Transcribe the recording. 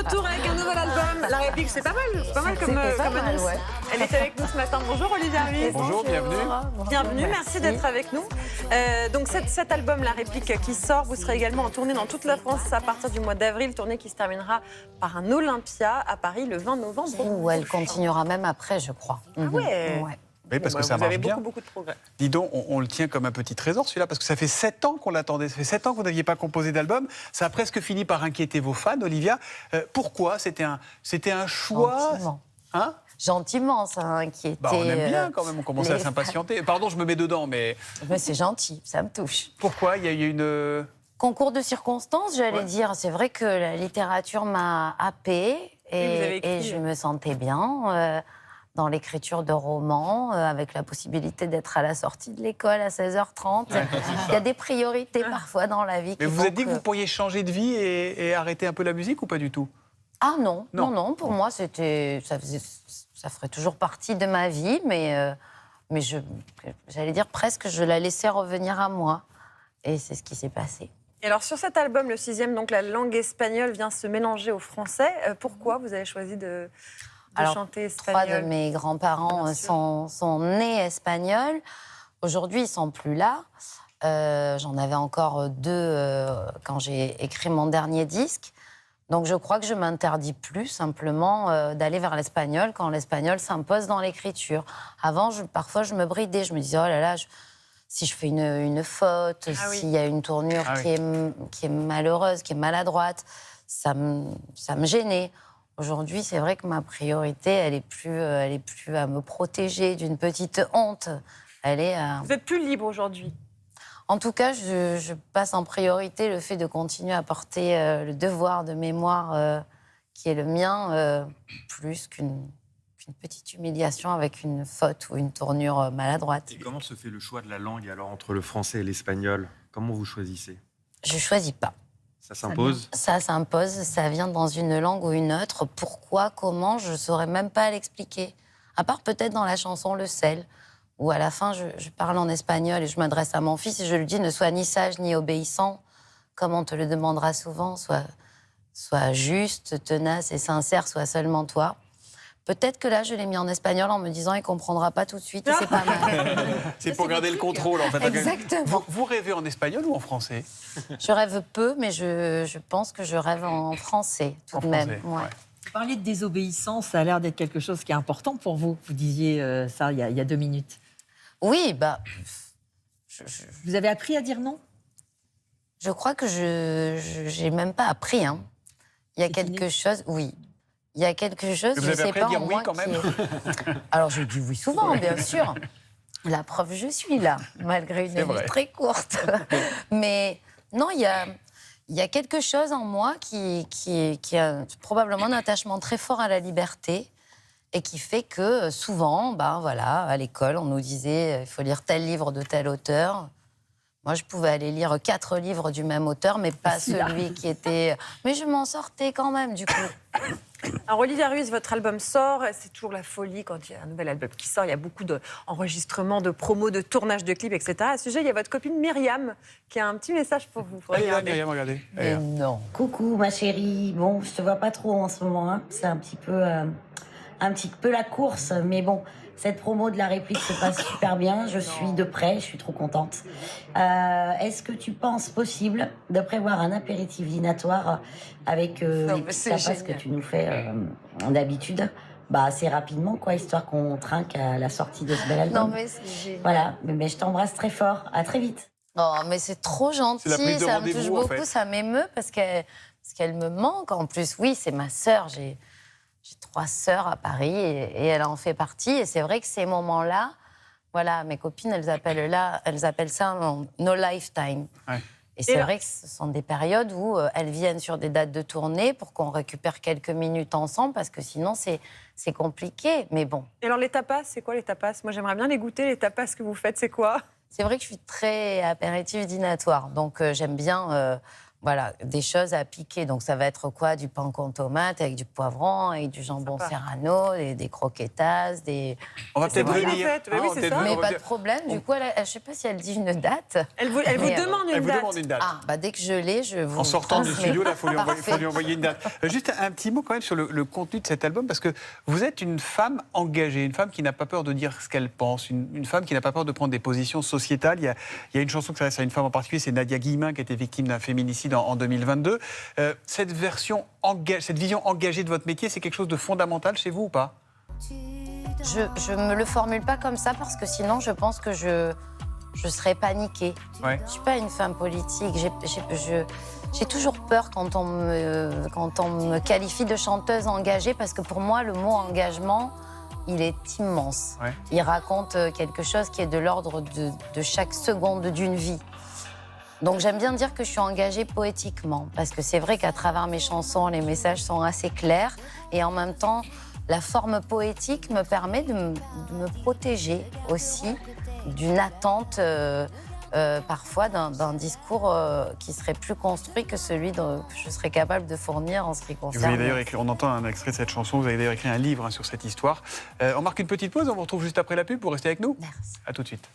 retour avec un nouvel album. La réplique, c'est pas mal comme annonce. Ouais. Elle est avec nous ce matin. Bonjour Olivia Ruiz. Bonjour, bienvenue. Bienvenue, merci d'être avec nous. Donc cet album, La Réplique, qui sort, vous serez également en tournée dans toute la France à partir du mois d'avril, tournée qui se terminera par un Olympia à Paris le 20 novembre. Ou elle continuera même après, je crois. Ah ouais. Oui, parce que ça vous marche avez bien. beaucoup de progrès. Dis donc, on le tient comme un petit trésor, celui-là, parce que ça fait 7 ans qu'on l'attendait. Ça fait 7 ans que vous n'aviez pas composé d'album. Ça a presque fini par inquiéter vos fans, Olivia. Pourquoi c'était un choix. Gentiment. Hein? Gentiment, ça a inquiété. Bah, on aime bien quand même, on commençait à s'impatienter. Pardon, je me mets dedans, mais c'est gentil, ça me touche. pourquoi il y a eu une... Concours de circonstances, j'allais Ouais. dire. C'est vrai que la littérature m'a happée vous avez écrit, et je me sentais bien dans l'écriture de romans, avec la possibilité d'être à la sortie de l'école à 16h30. Ouais. Il y a des priorités parfois dans la vie. Mais vous vous êtes dit que vous pourriez changer de vie et arrêter un peu la musique ou pas du tout? Ah non, Non. non, pour moi, ça ferait toujours partie de ma vie, mais j'allais dire presque, je la laissais revenir à moi. Et c'est ce qui s'est passé. Et alors sur cet album, le 6e, donc la langue espagnole vient se mélanger au français. Pourquoi vous avez choisi de chanter espagnol? 3 de mes grands-parents Bien sûr. sont nés espagnols. Aujourd'hui, ils sont plus là. J'en avais encore 2 quand j'ai écrit mon dernier disque. Donc je crois que je m'interdis plus simplement d'aller vers l'espagnol quand l'espagnol s'impose dans l'écriture. Avant, parfois, je me bridais. Je me disais, oh là là, si je fais une faute, s'il y a une tournure qui est malheureuse, qui est maladroite, ça me gênait. Aujourd'hui, c'est vrai que ma priorité, elle est plus à me protéger d'une petite honte. Elle est à... Vous êtes plus libre aujourd'hui. En tout cas, je passe en priorité le fait de continuer à porter le devoir de mémoire qui est le mien, plus qu'une petite humiliation avec une faute ou une tournure maladroite. Et comment se fait le choix de la langue alors entre le français et l'espagnol? Comment vous choisissez? Je choisis pas. Ça s'impose? Ça s'impose, ça vient dans une langue ou une autre. Pourquoi, comment, je saurais même pas l'expliquer. À part peut-être dans la chanson Le Sel, où à la fin, je parle en espagnol et je m'adresse à mon fils et je lui dis ne sois ni sage ni obéissant, comme on te le demandera souvent, sois juste, tenace et sincère, sois seulement toi. Peut-être que là, je l'ai mis en espagnol en me disant il comprendra pas tout de suite et c'est pas mal. C'est pour garder le contrôle, en fait. Exactement. Vous rêvez en espagnol ou en français? Je rêve peu, mais je pense que je rêve en français, tout de même. français, Ouais. ouais. Vous parliez de désobéissance, ça a l'air d'être quelque chose qui est important pour vous. Vous disiez ça il y a 2 minutes. Oui, Vous avez appris à dire non? je crois que je n'ai même pas appris. Hein. Il y a C'est quelque inné. chose, oui. Il y a quelque chose, Vous je avez sais appris pas à dire en oui moi quand même? Alors je dis oui souvent, bien sûr. La preuve, je suis là, malgré une C'est vrai. vie très courte. Mais non, il y a quelque chose en moi qui a probablement un attachement très fort à la liberté et qui fait que souvent, voilà, à l'école, on nous disait il faut lire tel livre de tel auteur. Moi, je pouvais aller lire 4 livres du même auteur, mais pas celui qui était... Mais je m'en sortais quand même, du coup. Alors Olivia Ruiz, votre album sort, c'est toujours la folie quand il y a un nouvel album qui sort. Il y a beaucoup d'enregistrements, de promos, de tournages de clips, etc. À ce sujet, il y a votre copine Myriam qui a un petit message pour vous. Allez, là, Regardez. Myriam, regardez. Mais non. Coucou ma chérie, bon je te vois pas trop en ce moment, hein. C'est un petit peu la course, mais bon, cette promo de La Réplique se passe super bien, je suis de près, je suis trop contente. Est-ce que tu penses possible de prévoir un apéritif dînatoire avec Non, les mais petits c'est tapas génial. que tu nous fais d'habitude, assez rapidement quoi, histoire qu'on trinque à la sortie de ce bel album. Non, mais c'est génial. Voilà, mais je t'embrasse très fort, à très vite. Oh, mais c'est trop gentil, C'est la prise de ça me touche rendez-vous, en beaucoup, fait. ça m'émeut parce qu'elle me manque. En plus, oui, c'est ma sœur, j'ai 3 sœurs à Paris et elle en fait partie. Et c'est vrai que ces moments-là, voilà, mes copines, elles appellent ça no lifetime. Ouais. Et c'est là- vrai que ce sont des périodes où elles viennent sur des dates de tournée pour qu'on récupère quelques minutes ensemble parce que sinon c'est compliqué. Mais bon, Et alors les tapas, c'est quoi les tapas? Moi j'aimerais bien les goûter, les tapas que vous faites, c'est quoi? c'est vrai que je suis très apéritif dînatoire. Donc j'aime bien Voilà, des choses à piquer. Donc ça va être quoi? Du pain con tomate avec du poivron, avec du jambon Sympa. serrano, des croquetas, des... On va C'est peut-être bien venir. fait, oui, on va c'est peut-être ça. venir, Mais on va pas de peut-être- problème. Du coup, je ne sais pas si elle dit une date. Elle vous Mais, demande Elle une vous date. demande une date. Ah, bah dès que je l'ai, je vous En sortant du transmets. studio, il faut lui Parfait. envoyer une date. Juste un petit mot quand même sur le contenu de cet album, parce que vous êtes une femme engagée, une femme qui n'a pas peur de dire ce qu'elle pense, une femme qui n'a pas peur de prendre des positions sociétales. Il y a une chanson qui s'adresse à une femme en particulier, c'est Nadia Guillemin, qui a été victime d'un féminicide en 2022. Cette vision engagée de votre métier, c'est quelque chose de fondamental chez vous ou pas? Je me le formule pas comme ça parce que sinon, je pense que je serais paniquée. Ouais. Je suis pas une femme politique. J'ai toujours peur quand on me qualifie de chanteuse engagée parce que pour moi, le mot engagement, il est immense. Ouais. Il raconte quelque chose qui est de l'ordre de chaque seconde d'une vie. Donc j'aime bien dire que je suis engagée poétiquement parce que c'est vrai qu'à travers mes chansons, les messages sont assez clairs et en même temps, la forme poétique me permet de me protéger aussi d'une attente parfois d'un discours qui serait plus construit que celui que je serais capable de fournir en ce qui Vous avez concerne. d'ailleurs écrit, on entend un extrait de cette chanson, vous avez d'ailleurs écrit un livre sur cette histoire. On marque une petite pause, on vous retrouve juste après la pub pour rester avec nous. Merci. À tout de suite.